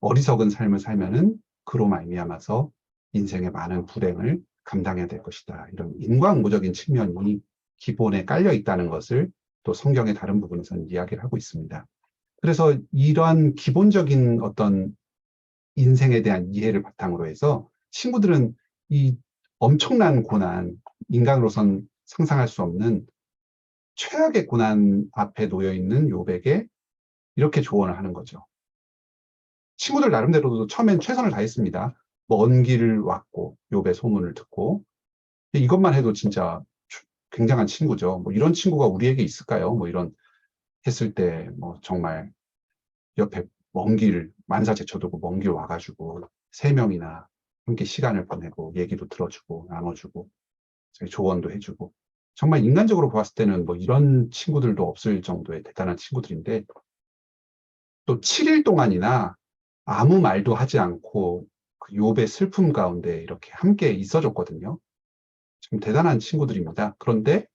어리석은 삶을 살면은 그로 말미암아서 인생의 많은 불행을 감당해야 될 것이다. 이런 인과응보적인 측면이 기본에 깔려 있다는 것을 또 성경의 다른 부분에서는 이야기를 하고 있습니다. 그래서 이러한 기본적인 어떤 인생에 대한 이해를 바탕으로 해서 친구들은 이 엄청난 고난, 인간으로선 상상할 수 없는 최악의 고난 앞에 놓여 있는 욥에게 이렇게 조언을 하는 거죠. 친구들 나름대로도 처음엔 최선을 다했습니다. 먼 길을 왔고 욥의 소문을 듣고 이것만 해도 진짜 굉장한 친구죠. 뭐 이런 친구가 우리에게 있을까요? 뭐 이런 했을 때 뭐 정말 옆에 먼 길 만사제쳐두고 먼 길 와가지고 3명이나 함께 시간을 보내고 얘기도 들어주고 나눠주고 조언도 해주고 정말 인간적으로 보았을 때는 뭐 이런 친구들도 없을 정도의 대단한 친구들인데 또 7일 동안이나 아무 말도 하지 않고 그 욥의 슬픔 가운데 이렇게 함께 있어줬거든요. 좀 대단한 친구들입니다. 그런데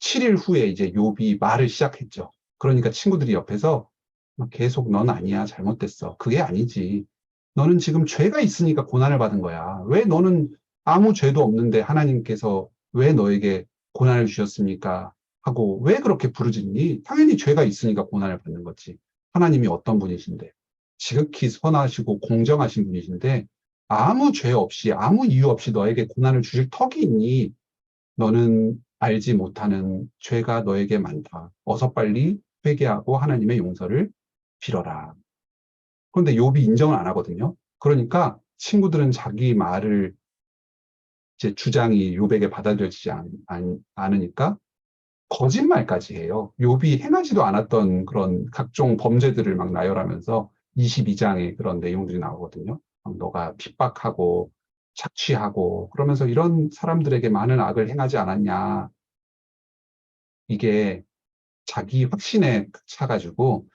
7일 후에 이제 욥이 말을 시작했죠. 그러니까 친구들이 옆에서 막 계속 넌 아니야, 잘못됐어. 그게 아니지. 너는 지금 죄가 있으니까 고난을 받은 거야. 왜 너는 아무 죄도 없는데 하나님께서 왜 너에게 고난을 주셨습니까? 하고 왜 그렇게 부르짖니? 당연히 죄가 있으니까 고난을 받는 거지. 하나님이 어떤 분이신데. 지극히 선하시고 공정하신 분이신데 아무 죄 없이 아무 이유 없이 너에게 고난을 주실 턱이 있니? 너는 알지 못하는 죄가 너에게 많다. 어서 빨리 회개하고 하나님의 용서를 빌어라. 그런데 욥이 인정을 안 하거든요. 그러니까 친구들은 자기 말을 제 주장이 욥에게 받아들여지지 않으니까 거짓말까지 해요. 욥이 행하지도 않았던 그런 각종 범죄들을 막 나열하면서 22장에 그런 내용들이 나오거든요. 막 너가 핍박하고 착취하고 그러면서 이런 사람들에게 많은 악을 행하지 않았냐. 이게 자기 확신에 차가지고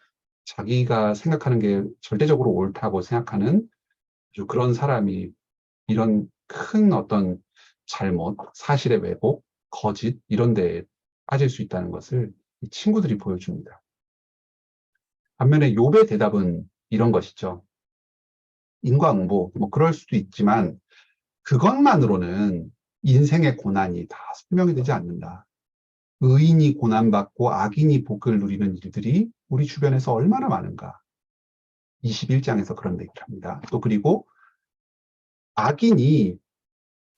자기가 생각하는 게 절대적으로 옳다고 생각하는 아주 그런 사람이 이런 큰 어떤 잘못, 사실의 왜곡, 거짓 이런 데에 빠질 수 있다는 것을 이 친구들이 보여줍니다. 반면에 욥의 대답은 이런 것이죠. 인과응보, 뭐 그럴 수도 있지만 그것만으로는 인생의 고난이 다 설명이 되지 않는다. 의인이 고난받고 악인이 복을 누리는 일들이 우리 주변에서 얼마나 많은가. 21장에서 그런 얘기를 합니다. 또 그리고 악인이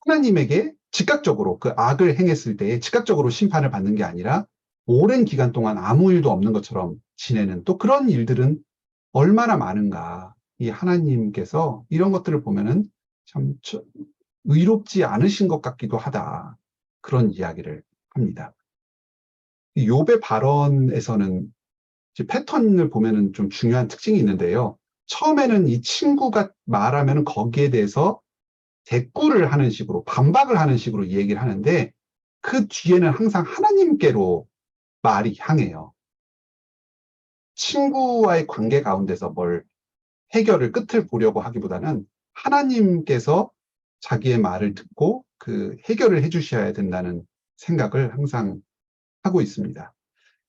하나님에게 즉각적으로 그 악을 행했을 때에 즉각적으로 심판을 받는 게 아니라 오랜 기간 동안 아무 일도 없는 것처럼 지내는 또 그런 일들은 얼마나 많은가. 이 하나님께서 이런 것들을 보면은 참 의롭지 않으신 것 같기도 하다. 그런 이야기를 합니다. 이 욥의 발언에서는 패턴을 보면은 좀 중요한 특징이 있는데요. 처음에는 이 친구가 말하면 거기에 대해서 대꾸를 하는 식으로, 반박을 하는 식으로 얘기를 하는데, 그 뒤에는 항상 하나님께로 말이 향해요. 친구와의 관계 가운데서 뭘 해결을 끝을 보려고 하기보다는 하나님께서 자기의 말을 듣고 그 해결을 해주셔야 된다는 생각을 항상 하고 있습니다.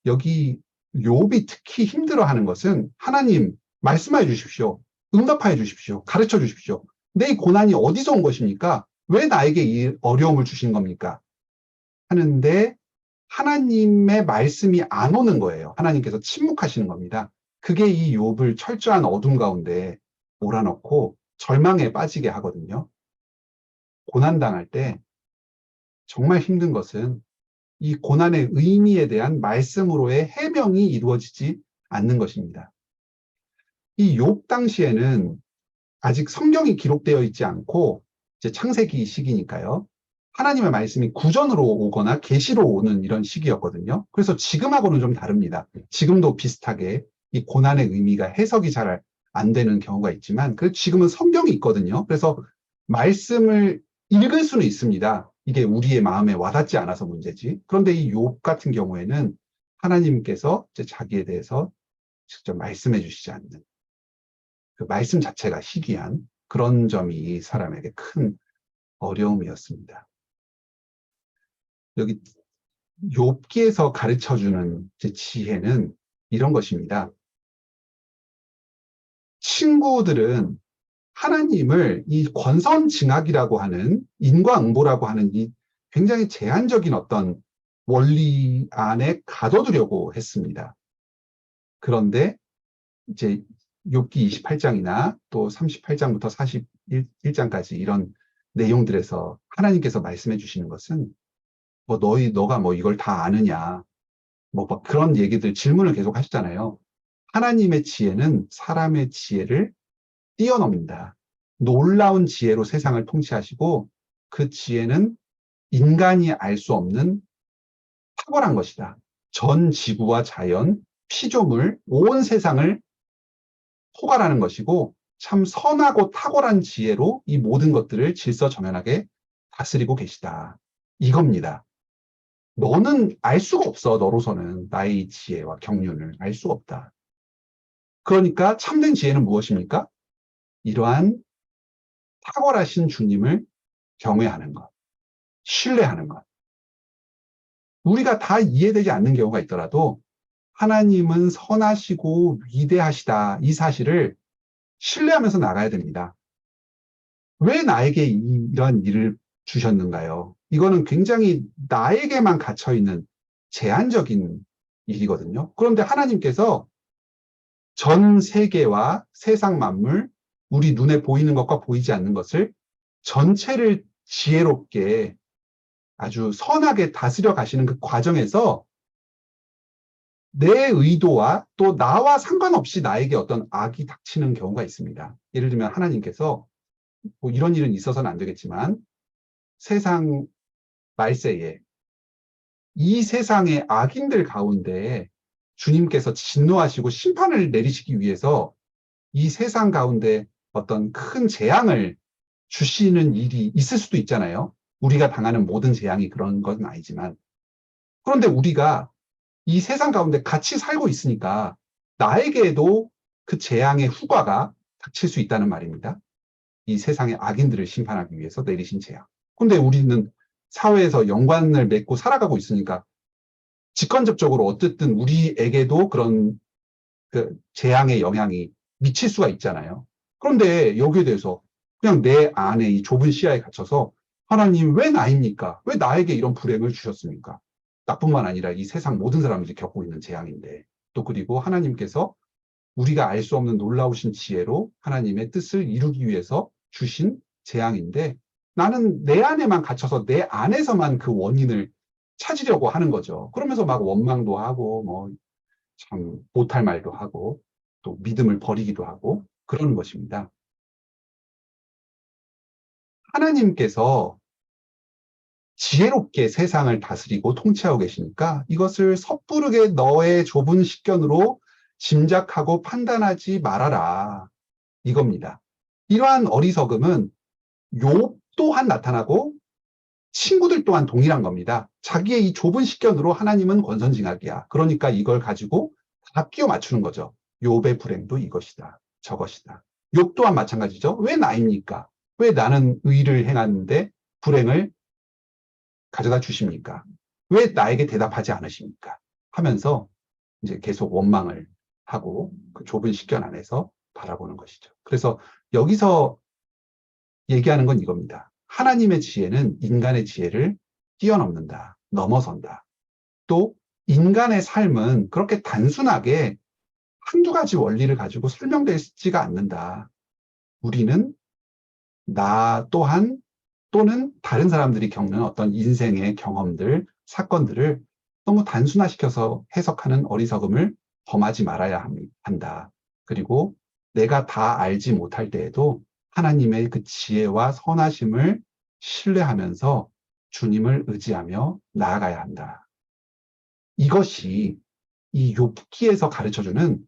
여기 욥이 특히 힘들어하는 것은 하나님 말씀해 주십시오. 응답하여 주십시오. 가르쳐 주십시오. 내 고난이 어디서 온 것입니까? 왜 나에게 이 어려움을 주신 겁니까? 하는데 하나님의 말씀이 안 오는 거예요. 하나님께서 침묵하시는 겁니다. 그게 이 욥을 철저한 어둠 가운데 몰아넣고 절망에 빠지게 하거든요. 고난당할 때 정말 힘든 것은 이 고난의 의미에 대한 말씀으로의 해명이 이루어지지 않는 것입니다. 이 욥 당시에는 아직 성경이 기록되어 있지 않고 이제 창세기 시기니까요. 하나님의 말씀이 구전으로 오거나 계시로 오는 이런 시기였거든요. 그래서 지금하고는 좀 다릅니다. 지금도 비슷하게 이 고난의 의미가 해석이 잘 안 되는 경우가 있지만 그래도 지금은 성경이 있거든요. 그래서 말씀을 읽을 수는 있습니다. 이게 우리의 마음에 와닿지 않아서 문제지. 그런데 이 욥 같은 경우에는 하나님께서 이제 자기에 대해서 직접 말씀해 주시지 않는 그 말씀 자체가 희귀한 그런 점이 이 사람에게 큰 어려움이었습니다. 여기 욥기에서 가르쳐주는 지혜는 이런 것입니다. 친구들은 하나님을 이 권선징악이라고 하는 인과응보라고 하는 이 굉장히 제한적인 어떤 원리 안에 가둬두려고 했습니다. 그런데 이제 욥기 28장이나 또 38장부터 41장까지 이런 내용들에서 하나님께서 말씀해 주시는 것은 뭐 너가 뭐 이걸 다 아느냐 뭐 그런 얘기들 질문을 계속 하시잖아요. 하나님의 지혜는 사람의 지혜를 뛰어넘는다. 놀라운 지혜로 세상을 통치하시고 그 지혜는 인간이 알 수 없는 탁월한 것이다. 전 지구와 자연, 피조물, 온 세상을 포괄하는 것이고 참 선하고 탁월한 지혜로 이 모든 것들을 질서정연하게 다스리고 계시다. 이겁니다. 너는 알 수가 없어. 너로서는 나의 지혜와 경륜을 알 수가 없다. 그러니까 참된 지혜는 무엇입니까? 이러한 탁월하신 주님을 경외하는 것, 신뢰하는 것. 우리가 다 이해되지 않는 경우가 있더라도 하나님은 선하시고 위대하시다. 이 사실을 신뢰하면서 나가야 됩니다. 왜 나에게 이런 일을 주셨는가요? 이거는 굉장히 나에게만 갇혀있는 제한적인 일이거든요. 그런데 하나님께서 전 세계와 세상 만물, 우리 눈에 보이는 것과 보이지 않는 것을 전체를 지혜롭게 아주 선하게 다스려 가시는 그 과정에서 내 의도와 또 나와 상관없이 나에게 어떤 악이 닥치는 경우가 있습니다. 예를 들면 하나님께서 뭐 이런 일은 있어서는 안 되겠지만 세상 말세에 이 세상의 악인들 가운데 주님께서 진노하시고 심판을 내리시기 위해서 이 세상 가운데 어떤 큰 재앙을 주시는 일이 있을 수도 있잖아요. 우리가 당하는 모든 재앙이 그런 건 아니지만. 그런데 우리가 이 세상 가운데 같이 살고 있으니까 나에게도 그 재앙의 후과가 닥칠 수 있다는 말입니다. 이 세상의 악인들을 심판하기 위해서 내리신 재앙. 근데 우리는 사회에서 연관을 맺고 살아가고 있으니까 직간접적으로 어쨌든 우리에게도 그런 그 재앙의 영향이 미칠 수가 있잖아요. 그런데 여기에 대해서 그냥 내 안에 이 좁은 시야에 갇혀서 하나님 왜 나입니까? 왜 나에게 이런 불행을 주셨습니까? 나뿐만 아니라 이 세상 모든 사람들이 겪고 있는 재앙인데 또 그리고 하나님께서 우리가 알 수 없는 놀라우신 지혜로 하나님의 뜻을 이루기 위해서 주신 재앙인데 나는 내 안에만 갇혀서 내 안에서만 그 원인을 찾으려고 하는 거죠. 그러면서 막 원망도 하고 뭐 참 못할 말도 하고 또 믿음을 버리기도 하고 그러는 것입니다. 하나님께서 지혜롭게 세상을 다스리고 통치하고 계시니까 이것을 섣부르게 너의 좁은 식견으로 짐작하고 판단하지 말아라. 이겁니다. 이러한 어리석음은 욥 또한 나타나고 친구들 또한 동일한 겁니다. 자기의 이 좁은 식견으로 하나님은 권선징악이야. 그러니까 이걸 가지고 다 끼워 맞추는 거죠. 욥의 불행도 이것이다. 저것이다. 욥 또한 마찬가지죠. 왜 나입니까? 왜 나는 의를 행하는데 불행을 가져다 주십니까? 왜 나에게 대답하지 않으십니까? 하면서 이제 계속 원망을 하고 그 좁은 식견 안에서 바라보는 것이죠. 그래서 여기서 얘기하는 건 이겁니다. 하나님의 지혜는 인간의 지혜를 뛰어넘는다, 넘어선다. 또 인간의 삶은 그렇게 단순하게 한두 가지 원리를 가지고 설명되지가 않는다. 우리는 나 또한 또는 다른 사람들이 겪는 어떤 인생의 경험들, 사건들을 너무 단순화시켜서 해석하는 어리석음을 범하지 말아야 한다. 그리고 내가 다 알지 못할 때에도 하나님의 그 지혜와 선하심을 신뢰하면서 주님을 의지하며 나아가야 한다. 이것이 이 욥기에서 가르쳐주는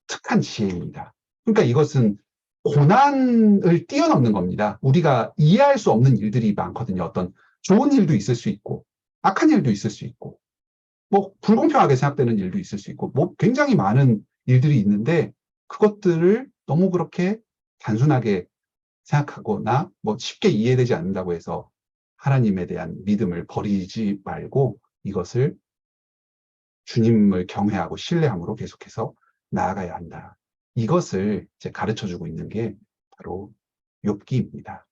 독특한 지혜입니다. 그러니까 이것은 고난을 뛰어넘는 겁니다. 우리가 이해할 수 없는 일들이 많거든요. 어떤 좋은 일도 있을 수 있고, 악한 일도 있을 수 있고, 뭐 불공평하게 생각되는 일도 있을 수 있고, 뭐 굉장히 많은 일들이 있는데 그것들을 너무 그렇게 단순하게 생각하거나 뭐 쉽게 이해되지 않는다고 해서 하나님에 대한 믿음을 버리지 말고 이것을 주님을 경외하고 신뢰함으로 계속해서 나아가야 한다. 이것을 이제 가르쳐 주고 있는 게 바로 욥기입니다.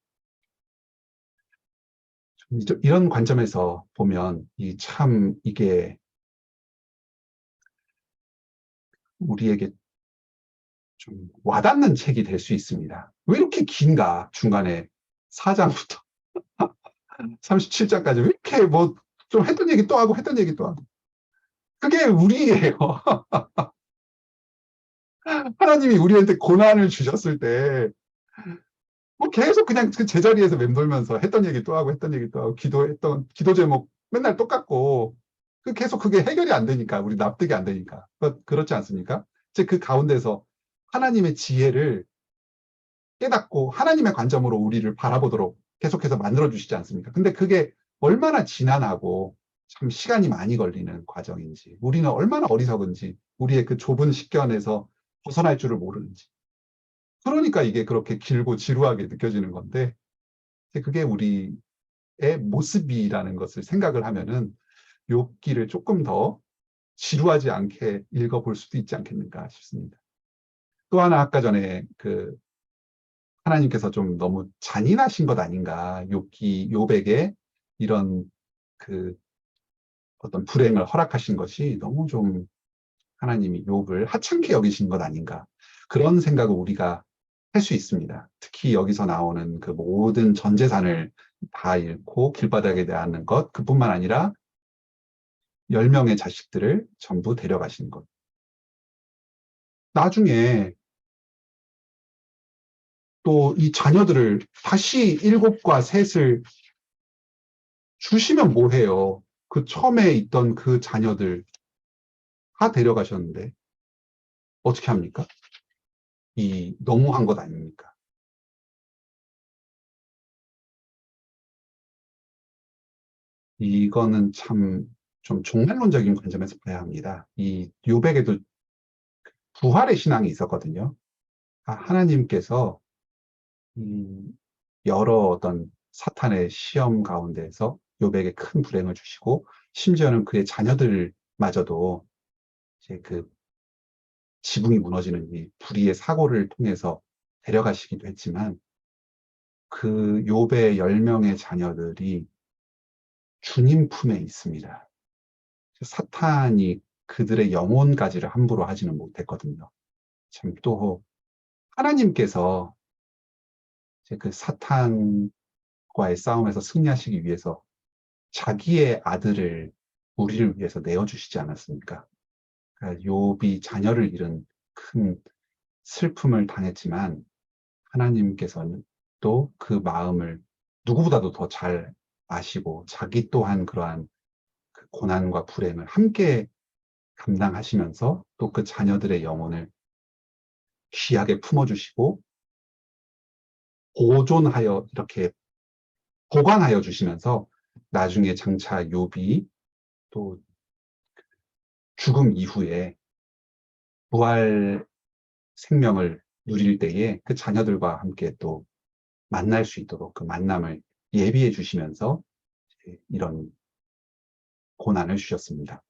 이런 관점에서 보면 이 참 이게 우리에게 좀 와닿는 책이 될 수 있습니다. 왜 이렇게 긴가? 중간에 4장부터 37장까지 왜 이렇게 뭐 좀 했던 얘기 또 하고 했던 얘기 또 하고. 그게 우리예요. 하나님이 우리한테 고난을 주셨을 때 뭐 계속 그냥 그 제자리에서 맴돌면서 했던 얘기 또 하고 했던 얘기 또 하고 기도했던 기도 제목 맨날 똑같고 그 계속 그게 해결이 안 되니까 우리 납득이 안 되니까 그렇지 않습니까? 이제 그 가운데서 하나님의 지혜를 깨닫고 하나님의 관점으로 우리를 바라보도록 계속해서 만들어 주시지 않습니까? 근데 그게 얼마나 지난하고 참 시간이 많이 걸리는 과정인지 우리는 얼마나 어리석은지 우리의 그 좁은 식견에서 벗어날 줄을 모르는지 그러니까 이게 그렇게 길고 지루하게 느껴지는 건데 그게 우리의 모습이라는 것을 생각을 하면은 욥기를 조금 더 지루하지 않게 읽어볼 수도 있지 않겠는가 싶습니다. 또 하나 아까 전에 그 하나님께서 좀 너무 잔인하신 것 아닌가 욥에게 이런 그 어떤 불행을 허락하신 것이 너무 좀 하나님이 욥을 하찮게 여기신 것 아닌가. 그런 생각을 우리가 할 수 있습니다. 특히 여기서 나오는 그 모든 전 재산을 다 잃고 길바닥에 내앉는 것, 그뿐만 아니라 10명의 자식들을 전부 데려가신 것. 나중에 또 이 자녀들을 다시 7과 셋을 주시면 뭐해요? 그 처음에 있던 그 자녀들 다 데려가셨는데 어떻게 합니까? 이 너무한 것 아닙니까? 이거는 참 좀 종말론적인 관점에서 봐야 합니다. 이 요백에도 부활의 신앙이 있었거든요. 하나님께서 여러 어떤 사탄의 시험 가운데에서 요백에 큰 불행을 주시고 심지어는 그의 자녀들마저도 이제 그 지붕이 무너지는 이 불의의 사고를 통해서 데려가시기도 했지만 그 욥의 10명의 자녀들이 주님 품에 있습니다. 사탄이 그들의 영혼까지를 함부로 하지는 못했거든요. 참 또 하나님께서 이제 그 사탄과의 싸움에서 승리하시기 위해서 자기의 아들을 우리를 위해서 내어주시지 않았습니까? 그러니까 욥이 자녀를 잃은 큰 슬픔을 당했지만 하나님께서는 또 그 마음을 누구보다도 더 잘 아시고 자기 또한 그러한 그 고난과 불행을 함께 감당하시면서 또 그 자녀들의 영혼을 귀하게 품어주시고 보존하여 이렇게 보관하여 주시면서 나중에 장차 욥이 또 죽음 이후에 부활 생명을 누릴 때에 그 자녀들과 함께 또 만날 수 있도록 그 만남을 예비해 주시면서 이런 고난을 주셨습니다.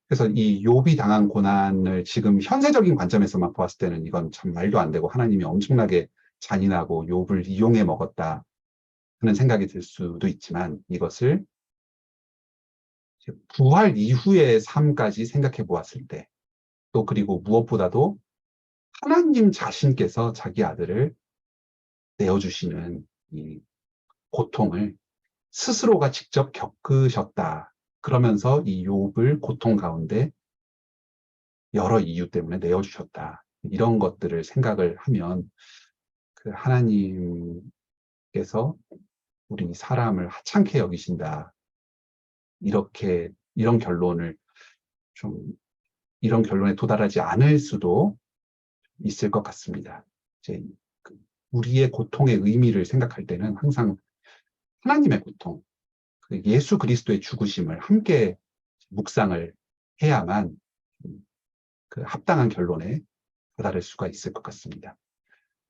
그래서 이 욥이 당한 고난을 지금 현세적인 관점에서만 보았을 때는 이건 참 말도 안 되고 하나님이 엄청나게 잔인하고 욥을 이용해 먹었다 하는 생각이 들 수도 있지만 이것을 부활 이후의 삶까지 생각해 보았을 때 또 그리고 무엇보다도 하나님 자신께서 자기 아들을 내어주시는 이 고통을 스스로가 직접 겪으셨다. 그러면서 이 욥을 고통 가운데 여러 이유 때문에 내어주셨다. 이런 것들을 생각을 하면 그 하나님께서 우리 사람을 하찮게 여기신다. 이렇게 이런 결론을 좀 이런 결론에 도달하지 않을 수도 있을 것 같습니다. 이제 우리의 고통의 의미를 생각할 때는 항상 하나님의 고통, 그 예수 그리스도의 죽으심을 함께 묵상을 해야만 그 합당한 결론에 도달할 수가 있을 것 같습니다.